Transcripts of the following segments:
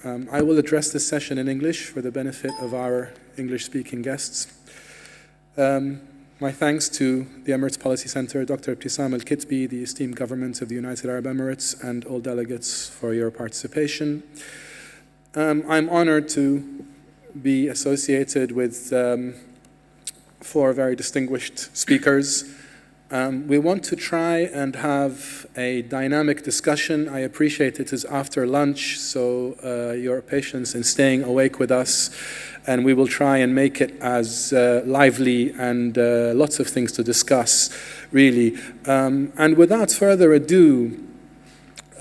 I will address this session in English for the benefit of our English-speaking guests. My thanks to the Emirates Policy Center, Dr. Ibtisam Al-Kitbi, the esteemed government of the United Arab Emirates, and all delegates for your participation. I'm honored to be associated with 4 very distinguished speakers. We want to try and have a dynamic discussion. I appreciate it is after lunch, so your patience in staying awake with us, and we will try and make it as lively and lots of things to discuss, really. And without further ado,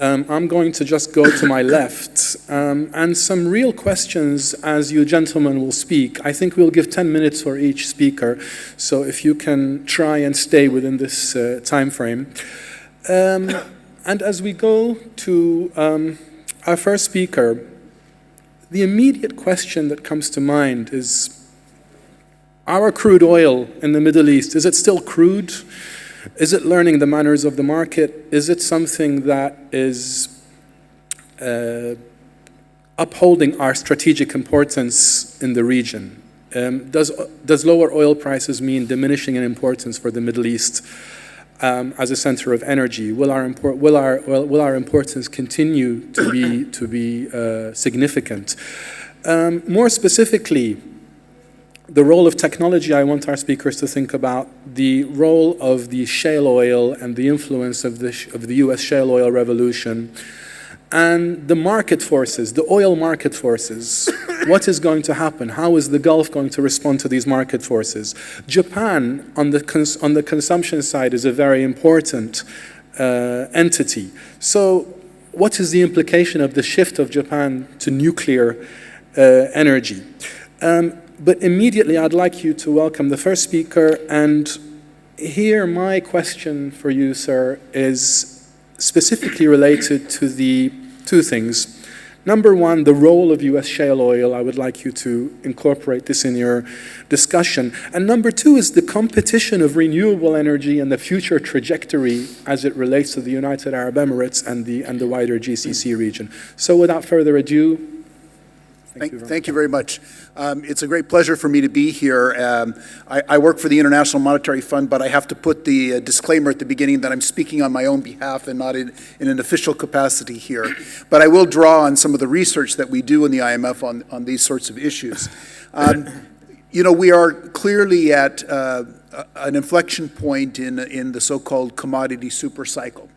I'm going to just go to my left, and some real questions as you gentlemen will speak. I think we'll give 10 minutes for each speaker, so if you can try and stay within this time frame. And as we go to our first speaker, the immediate question that comes to mind is, our crude oil in the Middle East, is it still crude? Is it learning the manners of the market? Is it something that is upholding our strategic importance in the region? Does lower oil prices mean diminishing in importance for the Middle East as a center of energy? Will our importance continue to be significant? More specifically, the role of technology, I want our speakers to think about the role of the shale oil and the influence of the US shale oil revolution, and the market forces, the oil market forces. What is going to happen? How is the Gulf going to respond to these market forces? Japan, on the consumption side, is a very important entity. So what is the implication of the shift of Japan to nuclear energy? But immediately, I'd like you to welcome the first speaker, and here my question for you, sir, is specifically related to the 2 things. Number 1, the role of US shale oil. I would like you to incorporate this in your discussion. And number 2 is the competition of renewable energy and the future trajectory as it relates to the United Arab Emirates and the wider GCC region. So without further ado, Thank you very much. It's a great pleasure for me to be here. I work for the International Monetary Fund, but I have to put the disclaimer at the beginning that I'm speaking on my own behalf and not in an official capacity here. But I will draw on some of the research that we do in the IMF on these sorts of issues. You know, we are clearly at an inflection point in the so-called commodity super cycle,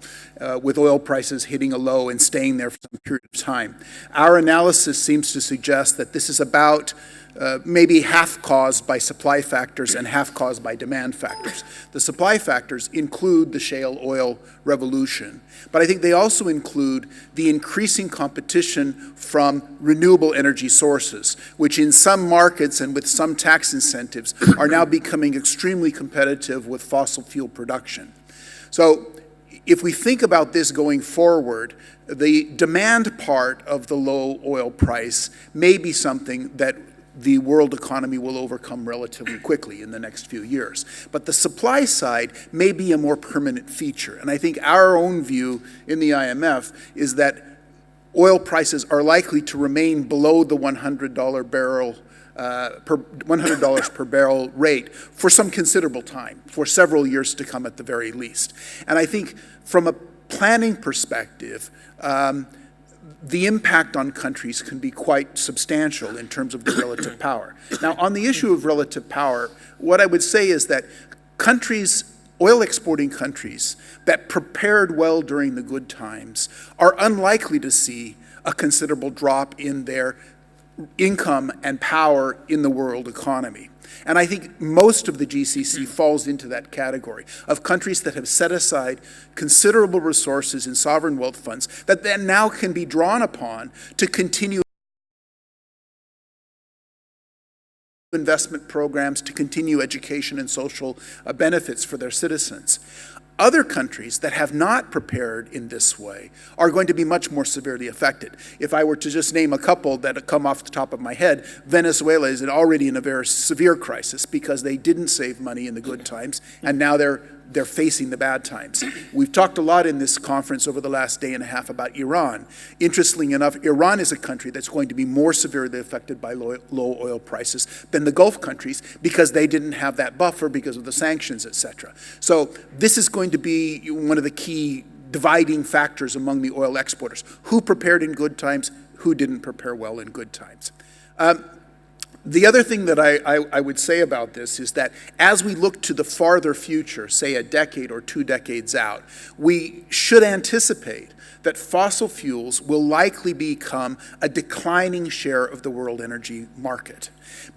with oil prices hitting a low and staying there for some period of time. Our analysis seems to suggest that this is about maybe half caused by supply factors and half caused by demand factors. The supply factors include the shale oil revolution, but I think they also include the increasing competition from renewable energy sources, which in some markets and with some tax incentives are now becoming extremely competitive with fossil fuel production. So if we think about this going forward, the demand part of the low oil price may be something that the world economy will overcome relatively quickly in the next few years. But the supply side may be a more permanent feature. And I think our own view in the IMF is that oil prices are likely to remain below the $100 per barrel rate for some considerable time, for several years to come at the very least. And I think from a planning perspective, the impact on countries can be quite substantial in terms of the relative power. Now, on the issue of relative power, what I would say is that countries, oil exporting countries that prepared well during the good times are unlikely to see a considerable drop in their income and power in the world economy. And I think most of the GCC falls into that category of countries that have set aside considerable resources in sovereign wealth funds that then now can be drawn upon to continue investment programs, to continue education and social benefits for their citizens. Other countries that have not prepared in this way are going to be much more severely affected. If I were to just name a couple that come off the top of my head, Venezuela is already in a very severe crisis because they didn't save money in the good times, and now they're they're facing the bad times. We've talked a lot in this conference over the last day and a half about Iran. Interestingly enough, Iran is a country that's going to be more severely affected by low oil prices than the Gulf countries because they didn't have that buffer because of the sanctions, et cetera. So this is going to be one of the key dividing factors among the oil exporters. Who prepared in good times, who didn't prepare well in good times. The other thing that I would say about this is that as we look to the farther future, say a decade or 2 decades out, we should anticipate that fossil fuels will likely become a declining share of the world energy market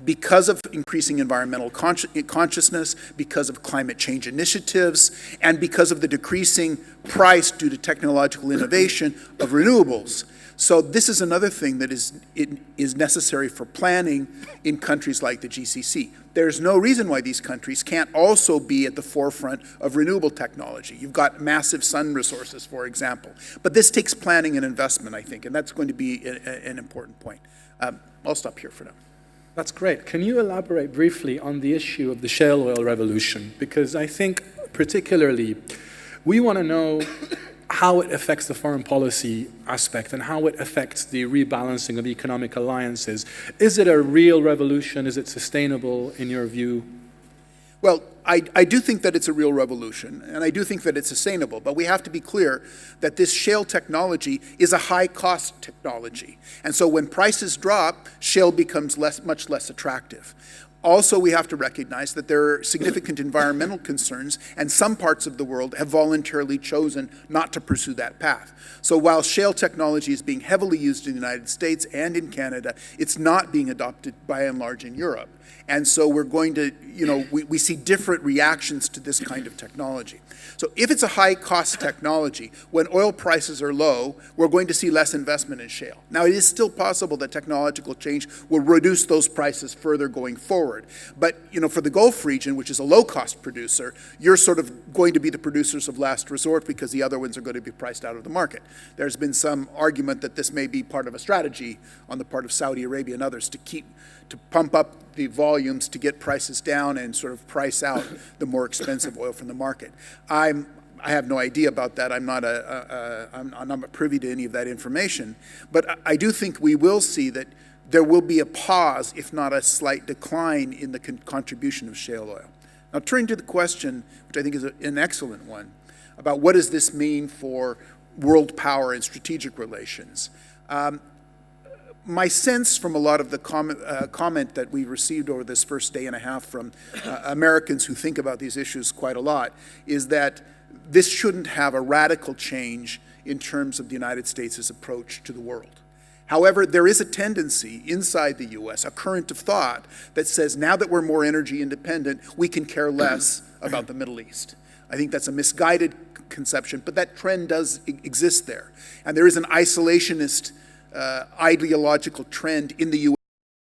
because of increasing environmental consciousness, because of climate change initiatives, and because of the decreasing price due to technological innovation of renewables. So this is another thing that is necessary for planning in countries like the GCC. There's no reason why these countries can't also be at the forefront of renewable technology. You've got massive sun resources, for example. But this takes planning and investment, I think, and that's going to be an important point. I'll stop here for now. That's great. Can you elaborate briefly on the issue of the shale oil revolution? Because I think particularly we want to know how it affects the foreign policy aspect and how it affects the rebalancing of economic alliances. Is it a real revolution? Is it sustainable in your view? Well, I do think that it's a real revolution, and I do think that it's sustainable, but we have to be clear that this shale technology is a high-cost technology. And so when prices drop, shale becomes much less attractive. Also, we have to recognize that there are significant environmental concerns, and some parts of the world have voluntarily chosen not to pursue that path. So while shale technology is being heavily used in the United States and in Canada, it's not being adopted by and large in Europe. And so we're going to, we see different reactions to this kind of technology. So if it's a high-cost technology, when oil prices are low, we're going to see less investment in shale. Now, it is still possible that technological change will reduce those prices further going forward. But, for the Gulf region, which is a low-cost producer, you're sort of going to be the producers of last resort because the other ones are going to be priced out of the market. There's been some argument that this may be part of a strategy on the part of Saudi Arabia and others to pump up the volumes to get prices down and sort of price out the more expensive oil from the market. I have no idea about that. I'm not privy to any of that information. But I do think we will see that there will be a pause, if not a slight decline, in the contribution of shale oil. Now, turning to the question, which I think is an excellent one, about what does this mean for world power and strategic relations. My sense from a lot of the comment that we received over this first day and a half from Americans who think about these issues quite a lot is that this shouldn't have a radical change in terms of the United States' approach to the world. However, there is a tendency inside the U.S., a current of thought, that says now that we're more energy independent, we can care less about the Middle East. I think that's a misguided conception, but that trend does exist there. And there is an isolationist ideological trend in the